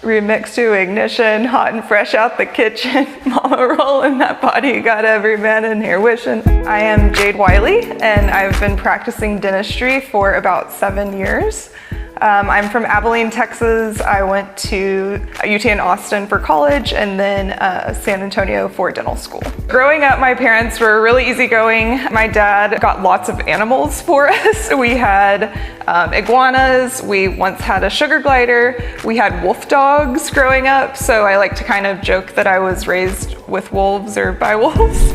Remix to ignition, hot and fresh out the kitchen. Mama rolling that body, got every man in here wishing. I am Jade Wylie, and I've been practicing dentistry for about 7 years. I'm from Abilene, Texas. I went to UT in Austin for college and then San Antonio for dental school. Growing up, my parents were really easygoing. My dad got lots of animals for us. We had iguanas. We once had a sugar glider. We had wolf dogs growing up. So I like to kind of joke that I was raised with wolves or by wolves.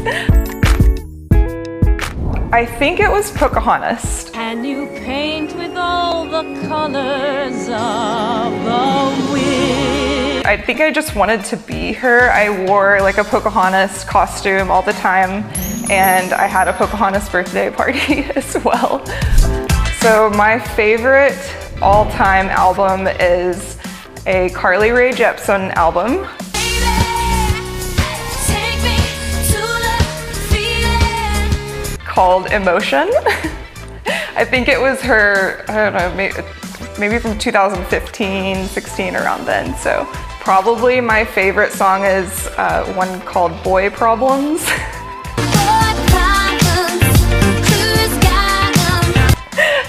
I think it was Pocahontas. And you paint with all the colors of the wind. I think I just wanted to be her. I wore like a Pocahontas costume all the time, and I had a Pocahontas birthday party as well. So my favorite all-time album is a Carly Rae Jepsen album. Called Emotion. I think it was her, I don't know, maybe from 2015, 16, around then. So probably my favorite song is one called Boy Problems.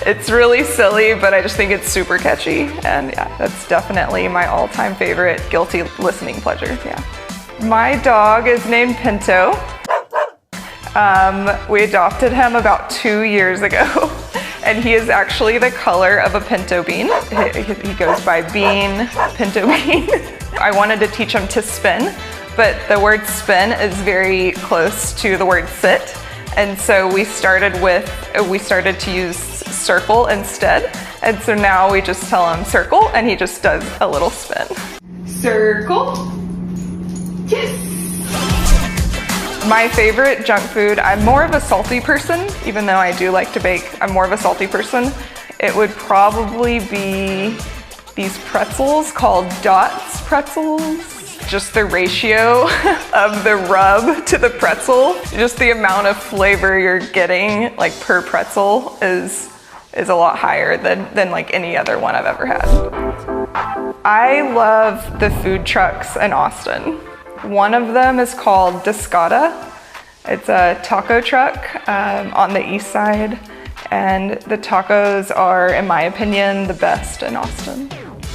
It's really silly, but I just think it's super catchy. And yeah, that's definitely my all-time favorite guilty listening pleasure, yeah. My dog is named Pinto. We adopted him about 2 years ago, and he is actually the color of a pinto bean. He goes by Bean, Pinto Bean. I wanted to teach him to spin, but the word spin is very close to the word sit, and so we started to use circle instead, and so now we just tell him circle, and he just does a little spin. Circle, yes! My favorite junk food, I'm more of a salty person, even though I do like to bake, I'm more of a salty person. It would probably be these pretzels called Dots pretzels. Just the ratio of the rub to the pretzel, just the amount of flavor you're getting like per pretzel is a lot higher than like any other one I've ever had. I love the food trucks in Austin. One of them is called Discada. It's a taco truck on the east side, and the tacos are, in my opinion, the best in Austin.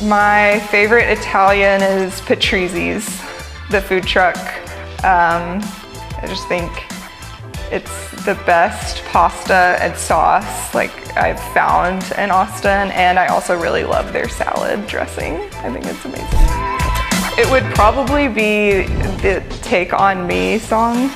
My favorite Italian is Patrizi's, the food truck. I just think it's the best pasta and sauce like I've found in Austin, and I also really love their salad dressing. I think it's amazing. It would probably be the Take On Me song.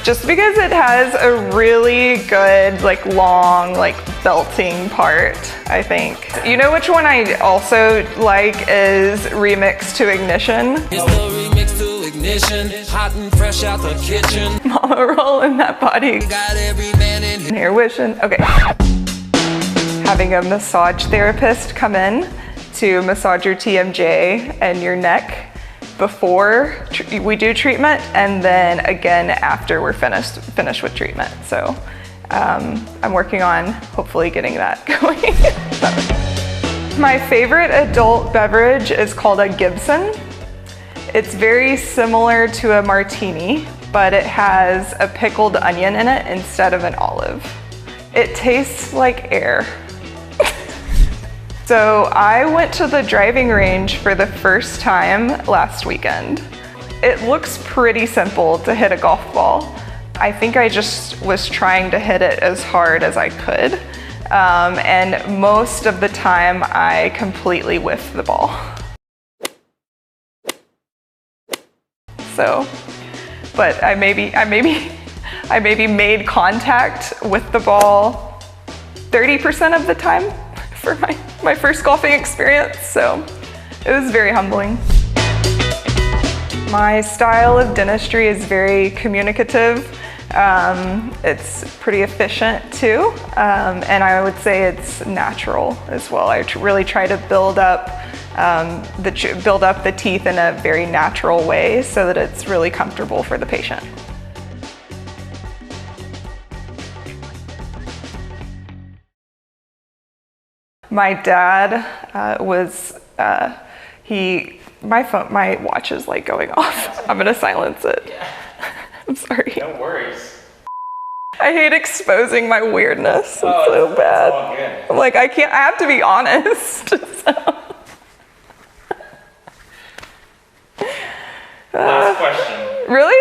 Just because it has a really good, like long, like belting part, I think. You know which one I also like is Remix to Ignition. It's the remix to ignition, hot and fresh out the kitchen. Mama rolling that body, got every man in here wishing. Okay. Having a massage therapist come in to massage your TMJ and your neck before we do treatment, and then again after we're finished with treatment. So I'm working on hopefully getting that going. My favorite adult beverage is called a Gibson. It's very similar to a martini, but it has a pickled onion in it instead of an olive. It tastes like air. So I went to the driving range for the first time last weekend. It looks pretty simple to hit a golf ball. I think I just was trying to hit it as hard as I could. And most of the time I completely whiffed the ball. So, but I maybe made contact with the ball 30% of the time for my first golfing experience, so it was very humbling. My style of dentistry is very communicative. It's pretty efficient too, and I would say it's natural as well. I really try to build up the teeth in a very natural way so that it's really comfortable for the patient. My dad my watch is like going off. I'm gonna silence it. I'm sorry. No worries. I hate exposing my weirdness. It's so It's bad. all good. I'm like, I have to be honest. Last question. Really?